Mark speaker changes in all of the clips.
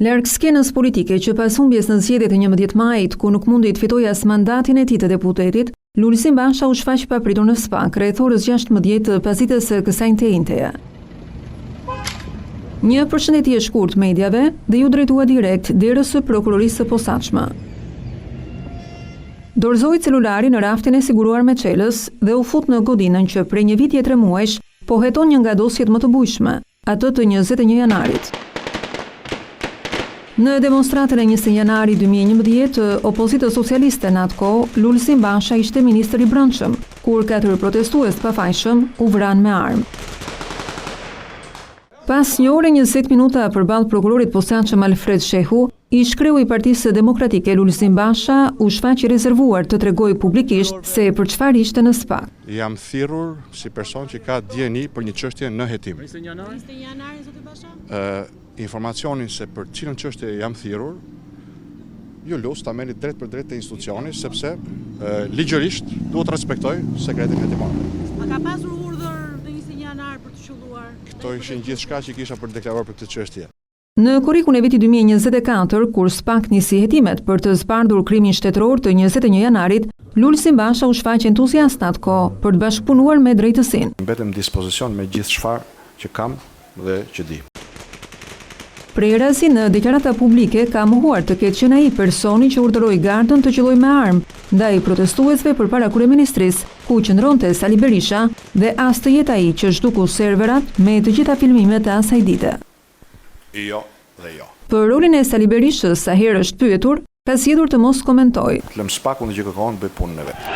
Speaker 1: Larg skenës politike që pas humbjes në zgjedhjet e 11 majit, ku nuk mundi të fitojë as mandatin e tij të deputetit, Lulzim Basha u shfaq papritur në SPAK rreth orës 16 pasdites së kësaj njëjteje. Një përshëndetje e shkurt mediave dhe ju drejtua direkt derës së prokurorisë së posaçme. Dorëzoi celularin në raftin e siguruar me çelës dhe u fut në godinën që prej një viti e 3 muajsh po heton një nga dosjet më të bujshme, atë të 21 janarit. Në demonstratën e 20 janari 2011, opozita socialiste në atë kohë, Lulzim Basha ishte ministër i brendshëm, kur 4 protestues të pafajshëm u vranë me armë. Pas 1 orë e 20 minuta përballë prokurorit posaçëm Alfred Shehu, ish-kreu i Partisë Demokratike Lulzim Basha u shfaq i rezervuar të tregojë publikisht se për çfarë ishte në SPAK.
Speaker 2: Jam thirrur si person që ka dieni për një çështje në hetim.
Speaker 3: 20 janari, zoti Basha?
Speaker 2: Informacionin se për cilën çështje jam thirrur, ju lutem ta merrni drejt për drejt te institucioni, sepse ligjërisht duhet të respektoj sekretin hetimor.
Speaker 3: A ka pasur urdhër në 20 janar për të qelluar?
Speaker 2: Këto ishin gjithçka që kisha për të deklaruar për këtë çështje.
Speaker 1: Në korrikun e vitit 2024, kur SPAK nisi hetimet për të zbardhur krimin shtetëror të 21 janarit, Lulzim Basha u shfaq entuziast atko për të bashkëpunuar me drejtësinë.
Speaker 2: Mbetem në dispozicion me gjithë çfarë që kam dhe që di.
Speaker 1: Prerazi në deklarata publike ka mohuar të ketë qenë ai personi që urdhëroi gardën të qellojë me armë ndaj protestuesve përpara kryeministrisë, ku qëndronte Sali Berisha dhe as të jetë ai që zhduku serverat me të gjitha filmimet e asaj dite.
Speaker 2: Jo dhe jo.
Speaker 1: Për rolin e Sali Berishës, sa herë është pyetur, ka zgjedhur të mos komentojë.
Speaker 2: Lëm SPAK-un që kërkon bëj punën e vet.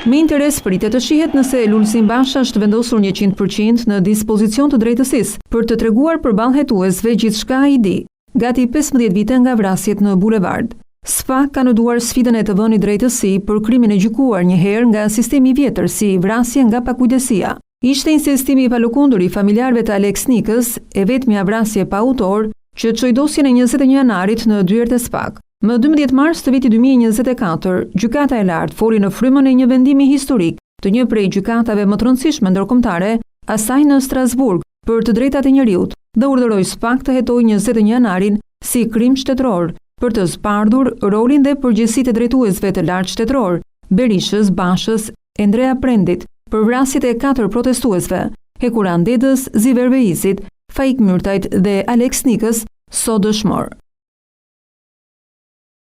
Speaker 1: Me interes pritet të shihet nëse Lulzim Basha është vendosur 100% në dispozicion të drejtësisë për të treguar përballë hetuesve gjithçka ai di, gati 15 vite nga vrasjet në bulevard. SPAK ka në duar sfidën e të vënë drejtësi për krimin e gjykuar një herë nga sistemi i vjetër si vrasje nga pakujdesia. Ishte insistimi i palukundur i familjarëve të Alex Nikës, e vetmja vrasje pa autor, që çoi dosjen e 21 janarit në dyert e SPAK. Më 12 mars të vitit 2024, gjykata e lartë foli në frymën e një vendimi historik të një prej gjykatave më të rëndësishme ndërkombëtare, asaj në Strasburg, për të drejtat e njerëzit, dhe urdhëroi SPAK të hetojë 21 janarin si krim shtetëror për të zbardhur rolin dhe përgjegjësitë e drejtuesve të lartë shtetëror, Berishës, Bashës, Endrea Prendit, për vrasjet e 4 protestuesve, Hekuran Dedës, Ziver Veizit, Faik Myrtajt dhe Alex Nikës, sot dëshmor.